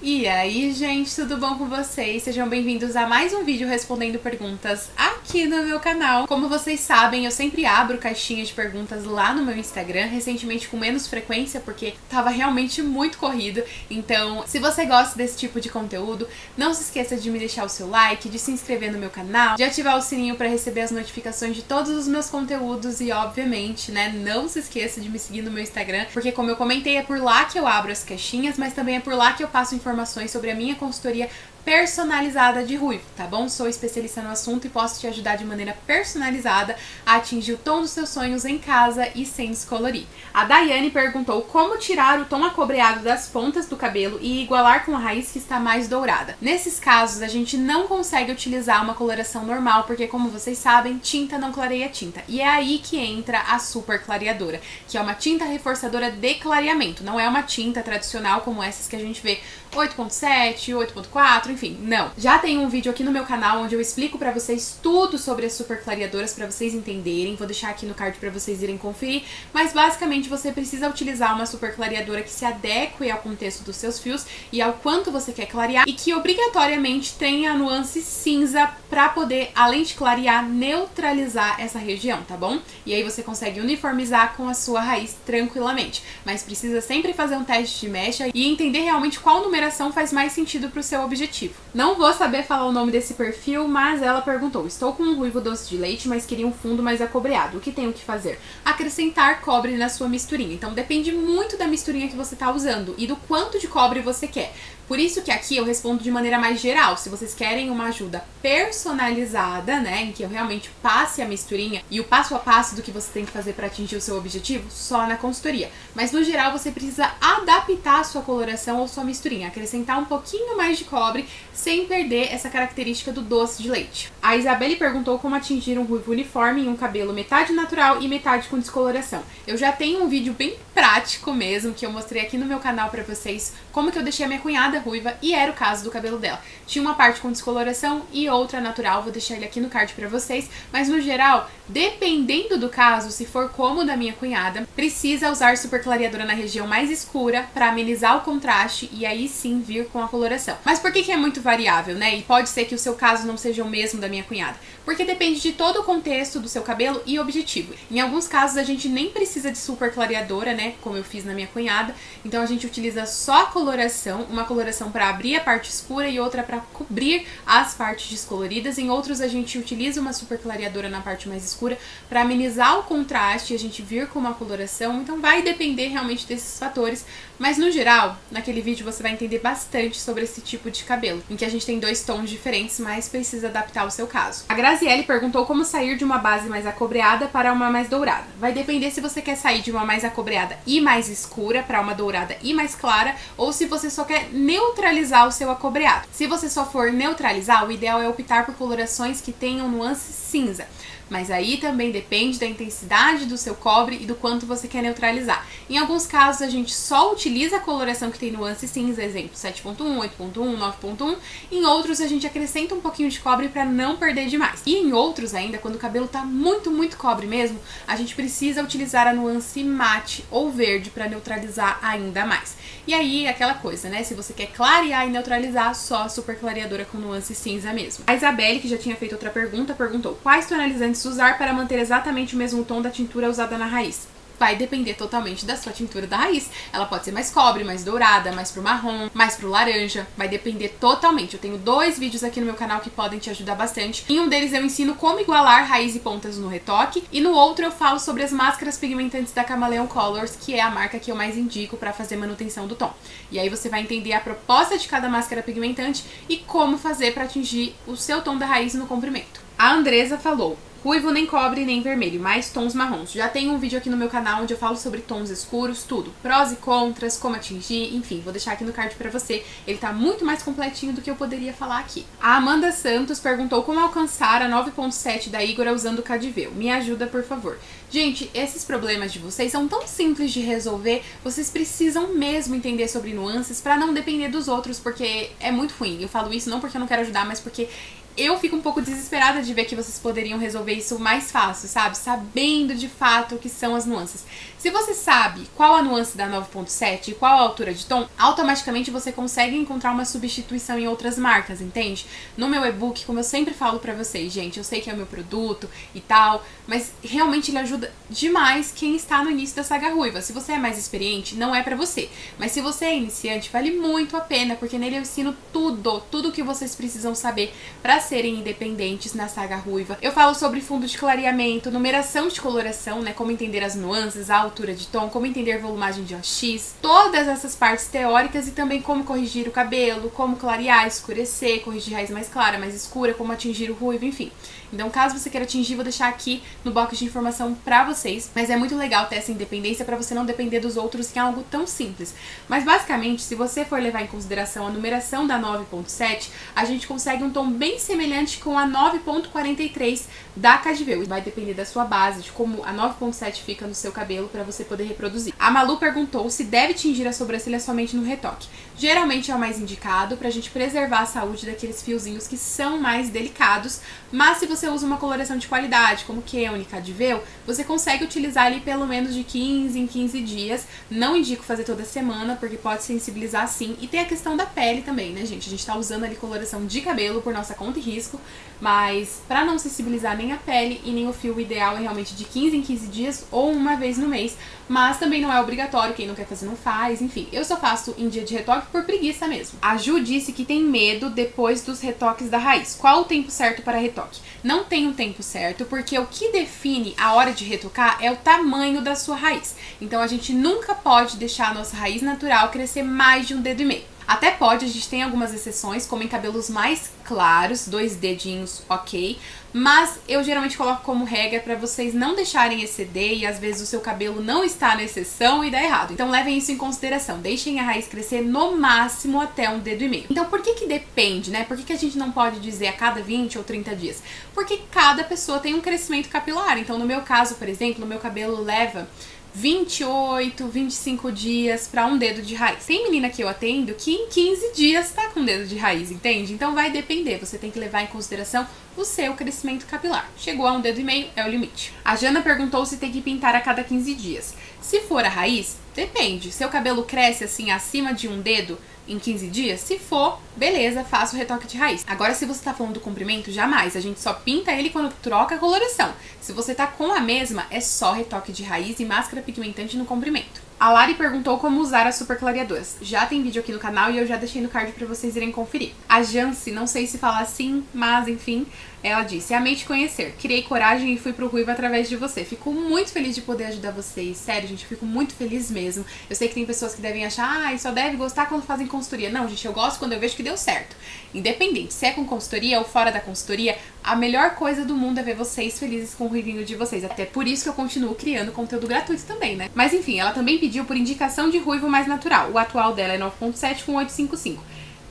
E aí, gente, tudo bom com vocês? Sejam bem-vindos a mais um vídeo respondendo perguntas aqui no meu canal. Como vocês sabem, eu sempre abro caixinha de perguntas lá no meu Instagram, recentemente com menos frequência, porque tava realmente muito corrido. Então, se você gosta desse tipo de conteúdo, não se esqueça de me deixar o seu like, de se inscrever no meu canal, de ativar o sininho para receber as notificações de todos os meus conteúdos e, obviamente, né, não se esqueça de me seguir no meu Instagram, porque como eu comentei, é por lá que eu abro as caixinhas, mas também é por lá que eu passo informações sobre a minha consultoria personalizada de ruivo, tá bom? Sou especialista no assunto e posso te ajudar de maneira personalizada a atingir o tom dos seus sonhos em casa e sem descolorir. A Daiane perguntou como tirar o tom acobreado das pontas do cabelo e igualar com a raiz que está mais dourada. Nesses casos, a gente não consegue utilizar uma coloração normal, porque como vocês sabem, tinta não clareia tinta. E é aí que entra a super clareadora, que é uma tinta reforçadora de clareamento. Não é uma tinta tradicional como essas que a gente vê 8.7, 8.4, enfim, não. Já tem um vídeo aqui no meu canal onde eu explico pra vocês tudo sobre as super clareadoras pra vocês entenderem. Vou deixar aqui no card pra vocês irem conferir. Mas basicamente você precisa utilizar uma super clareadora que se adeque ao contexto dos seus fios e ao quanto você quer clarear e que obrigatoriamente tenha a nuance cinza pra poder, além de clarear, neutralizar essa região, tá bom? E aí você consegue uniformizar com a sua raiz tranquilamente. Mas precisa sempre fazer um teste de mecha e entender realmente qual numeração faz mais sentido pro seu objetivo. Não vou saber falar o nome desse perfil, mas ela perguntou: estou com um ruivo doce de leite, mas queria um fundo mais acobreado. O que tenho que fazer? Acrescentar cobre na sua misturinha. Então depende muito da misturinha que você está usando e do quanto de cobre você quer. Por isso que aqui eu respondo de maneira mais geral. Se vocês querem uma ajuda personalizada, né, em que eu realmente passe a misturinha e o passo a passo do que você tem que fazer para atingir o seu objetivo, só na consultoria. Mas no geral você precisa adaptar a sua coloração ou sua misturinha, acrescentar um pouquinho mais de cobre sem perder essa característica do doce de leite. A Isabelle perguntou como atingir um ruivo uniforme em um cabelo metade natural e metade com descoloração. Eu já tenho um vídeo bem prático mesmo, que eu mostrei aqui no meu canal pra vocês, como que eu deixei a minha cunhada ruiva, e era o caso do cabelo dela. Tinha uma parte com descoloração e outra natural, vou deixar ele aqui no card pra vocês, mas no geral, dependendo do caso, se for como o da minha cunhada, precisa usar super clareadora na região mais escura pra amenizar o contraste e aí sim vir com a coloração. Mas por que é muito variável, né? E pode ser que o seu caso não seja o mesmo da minha cunhada. Porque depende de todo o contexto do seu cabelo e objetivo. Em alguns casos a gente nem precisa de super clareadora, né? Como eu fiz na minha cunhada. Então a gente utiliza só a coloração, uma coloração para abrir a parte escura e outra para cobrir as partes descoloridas. Em outros a gente utiliza uma super clareadora na parte mais escura para amenizar o contraste e a gente vir com uma coloração. Então vai depender realmente desses fatores. Mas no geral, naquele vídeo você vai entender bastante sobre esse tipo de cabelo, em que a gente tem dois tons diferentes, mas precisa adaptar ao seu caso. A Graziele perguntou como sair de uma base mais acobreada para uma mais dourada. Vai depender se você quer sair de uma mais acobreada e mais escura para uma dourada e mais clara, ou se você só quer neutralizar o seu acobreado. Se você só for neutralizar, o ideal é optar por colorações que tenham nuance cinza. Mas aí também depende da intensidade do seu cobre e do quanto você quer neutralizar. Em alguns casos a gente só utiliza a coloração que tem nuance cinza, exemplo 7.1, 8.1, 9.1. Em outros a gente acrescenta um pouquinho de cobre para não perder demais. E em outros ainda, quando o cabelo tá muito cobre mesmo, a gente precisa utilizar a nuance mate ou verde para neutralizar ainda mais. E aí aquela coisa, né? Se você quer clarear e neutralizar, só a super clareadora com nuance cinza mesmo. A Isabelle, que já tinha feito outra pergunta, perguntou: quais tonalizantes usar para manter exatamente o mesmo tom da tintura usada na raiz? Vai depender totalmente da sua tintura da raiz. Ela pode ser mais cobre, mais dourada, mais pro marrom, mais pro laranja. Vai depender totalmente. Eu tenho 2 vídeos aqui no meu canal que podem te ajudar bastante. Em um deles eu ensino como igualar raiz e pontas no retoque. E no outro eu falo sobre as máscaras pigmentantes da Camaleon Colors, que é a marca que eu mais indico para fazer manutenção do tom. E aí você vai entender a proposta de cada máscara pigmentante e como fazer para atingir o seu tom da raiz no comprimento. A Andresa falou: ruivo nem cobre nem vermelho, mais tons marrons. Já tem um vídeo aqui no meu canal onde eu falo sobre tons escuros, tudo. Prós e contras, como atingir, enfim, vou deixar aqui no card pra você. Ele tá muito mais completinho do que eu poderia falar aqui. A Amanda Santos perguntou como alcançar a 9.7 da Igora usando o Cadiveu. Me ajuda, por favor. Gente, esses problemas de vocês são tão simples de resolver, vocês precisam mesmo entender sobre nuances pra não depender dos outros, porque é muito ruim. Eu falo isso não porque eu não quero ajudar, mas porque eu fico um pouco desesperada de ver que vocês poderiam resolver isso mais fácil, sabe? Sabendo de fato o que são as nuances. Se você sabe qual a nuance da 9.7 e qual a altura de tom, automaticamente você consegue encontrar uma substituição em outras marcas, entende? No meu e-book, como eu sempre falo pra vocês, gente, eu sei que é o meu produto e tal, mas realmente ele ajuda demais quem está no início da saga ruiva. Se você é mais experiente, não é pra você. Mas se você é iniciante, vale muito a pena, porque nele eu ensino tudo que vocês precisam saber pra serem independentes na saga ruiva. Eu falo sobre fundo de clareamento, numeração de coloração, né, como entender as nuances, a altura de tom, como entender volumagem de OX, todas essas partes teóricas e também como corrigir o cabelo, como clarear, escurecer, corrigir raiz mais clara, mais escura, como atingir o ruivo, enfim. Então, caso você queira atingir, vou deixar aqui no box de informação pra vocês. Mas é muito legal ter essa independência pra você não depender dos outros, que é algo tão simples. Mas, basicamente, se você for levar em consideração a numeração da 9.7, a gente consegue um tom bem semelhante com a 9.43 da Cadiveu. Vai depender da sua base, de como a 9.7 fica no seu cabelo pra você poder reproduzir. A Malu perguntou se deve tingir a sobrancelha somente no retoque. Geralmente é o mais indicado pra gente preservar a saúde daqueles fiozinhos que são mais delicados, mas se você usa uma coloração de qualidade, como Keon e Cadiveu, você consegue utilizar ali pelo menos de 15 em 15 dias. Não indico fazer toda semana, porque pode sensibilizar sim. E tem a questão da pele também, né, gente? A gente tá usando ali coloração de cabelo por nossa conta e risco, mas pra não sensibilizar nem a pele e nem o fio, o ideal é realmente de 15 em 15 dias ou uma vez no mês. Mas também não é obrigatório, quem não quer fazer não faz, enfim. Eu só faço em dia de retoque por preguiça mesmo. A Ju disse que tem medo depois dos retoques da raiz. Qual o tempo certo para retoque? Não tem um tempo certo, porque o que define a hora de retocar é o tamanho da sua raiz. Então a gente nunca pode deixar a nossa raiz natural crescer mais de 1,5 dedo. Até pode, a gente tem algumas exceções, como em cabelos mais claros, 2 dedinhos, ok. Mas eu geralmente coloco como regra pra vocês não deixarem exceder e às vezes o seu cabelo não está na exceção e dá errado. Então levem isso em consideração, deixem a raiz crescer no máximo até 1,5 dedo. Então por que depende, né? Por que a gente não pode dizer a cada 20 ou 30 dias? Porque cada pessoa tem um crescimento capilar. Então no meu caso, por exemplo, o meu cabelo leva 28, 25 dias pra 1 dedo de raiz. Tem menina que eu atendo que em 15 dias tá com 1 dedo de raiz, entende? Então vai depender, você tem que levar em consideração o seu crescimento capilar. Chegou a 1,5 dedo, é o limite. A Jana perguntou se tem que pintar a cada 15 dias. Se for a raiz, depende. Seu cabelo cresce assim acima de 1 dedo em 15 dias? Se for, beleza, faça o retoque de raiz. Agora, se você tá falando do comprimento, jamais. A gente só pinta ele quando troca a coloração. Se você tá com a mesma, é só retoque de raiz e máscara pigmentante no comprimento. A Lari perguntou como usar as super clareadoras. Já tem vídeo aqui no canal e eu já deixei no card pra vocês irem conferir. A Jancy, não sei se falar assim, mas enfim, ela disse: amei te conhecer, criei coragem e fui pro ruivo através de você. Fico muito feliz de poder ajudar vocês. Sério, gente, eu fico muito feliz mesmo. Eu sei que tem pessoas que devem achar, só deve gostar quando fazem consultoria. Não, gente, eu gosto quando eu vejo que deu certo. Independente, se é com consultoria ou fora da consultoria, a melhor coisa do mundo é ver vocês felizes com o ruivinho de vocês. Até por isso que eu continuo criando conteúdo gratuito também, né? Mas enfim, ela também pediu por indicação de ruivo mais natural. O atual dela é 9.7 com 855.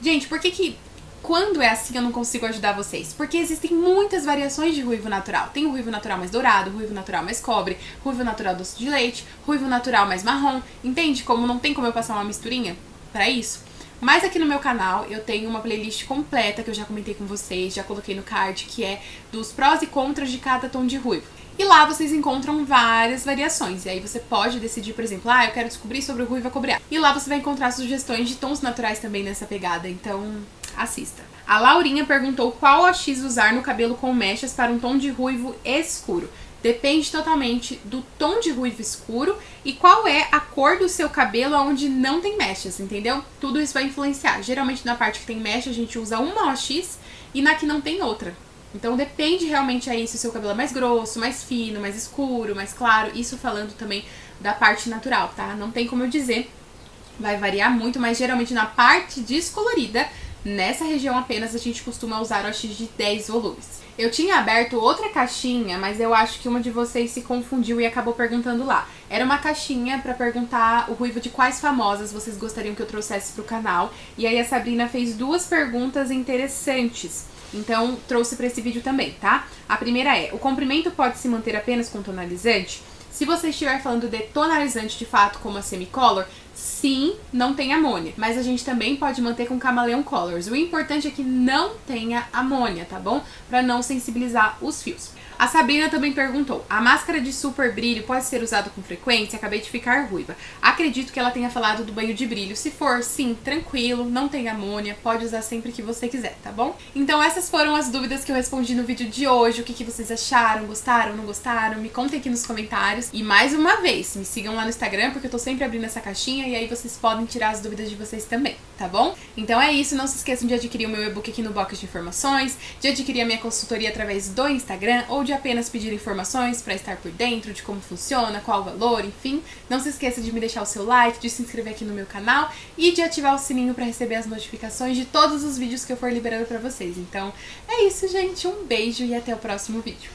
Gente, por que quando é assim eu não consigo ajudar vocês? Porque existem muitas variações de ruivo natural. Tem o ruivo natural mais dourado, ruivo natural mais cobre, ruivo natural doce de leite, ruivo natural mais marrom. Entende como não tem como eu passar uma misturinha pra isso? Mas aqui no meu canal eu tenho uma playlist completa que eu já comentei com vocês, já coloquei no card, que é dos prós e contras de cada tom de ruivo. E lá vocês encontram várias variações. E aí você pode decidir, por exemplo, eu quero descobrir sobre o ruivo acobreado. E lá você vai encontrar sugestões de tons naturais também nessa pegada, então assista. A Laurinha perguntou qual OX usar no cabelo com mechas para um tom de ruivo escuro. Depende totalmente do tom de ruivo escuro e qual é a cor do seu cabelo onde não tem mechas, entendeu? Tudo isso vai influenciar. Geralmente na parte que tem mecha a gente usa uma OX e na que não tem outra. Então depende realmente aí se o seu cabelo é mais grosso, mais fino, mais escuro, mais claro. Isso falando também da parte natural, tá? Não tem como eu dizer. Vai variar muito, mas geralmente na parte descolorida, nessa região apenas, a gente costuma usar OX de 10 volumes. Eu tinha aberto outra caixinha, mas eu acho que uma de vocês se confundiu e acabou perguntando lá. Era uma caixinha pra perguntar o ruivo de quais famosas vocês gostariam que eu trouxesse pro canal. E aí a Sabrina fez 2 perguntas interessantes. Então, trouxe pra esse vídeo também, tá? A primeira é: o comprimento pode se manter apenas com tonalizante? Se você estiver falando de tonalizante de fato, como a Semicolor, sim, não tem amônia, mas a gente também pode manter com Camaleon Colors. O importante é que não tenha amônia, tá bom? Pra não sensibilizar os fios. A Sabrina também perguntou, a máscara de super brilho pode ser usada com frequência? Acabei de ficar ruiva. Acredito que ela tenha falado do banho de brilho. Se for, sim, tranquilo, não tem amônia, pode usar sempre que você quiser, tá bom? Então essas foram as dúvidas que eu respondi no vídeo de hoje. O que vocês acharam? Gostaram? Não gostaram? Me contem aqui nos comentários. E mais uma vez, me sigam lá no Instagram, porque eu tô sempre abrindo essa caixinha e aí vocês podem tirar as dúvidas de vocês também, tá bom? Então é isso, não se esqueçam de adquirir o meu e-book aqui no box de informações, de adquirir a minha consultoria através do Instagram ou de apenas pedir informações para estar por dentro de como funciona, qual o valor, enfim. Não se esqueça de me deixar o seu like, de se inscrever aqui no meu canal e de ativar o sininho para receber as notificações de todos os vídeos que eu for liberando para vocês. Então é isso, gente. Um beijo e até o próximo vídeo.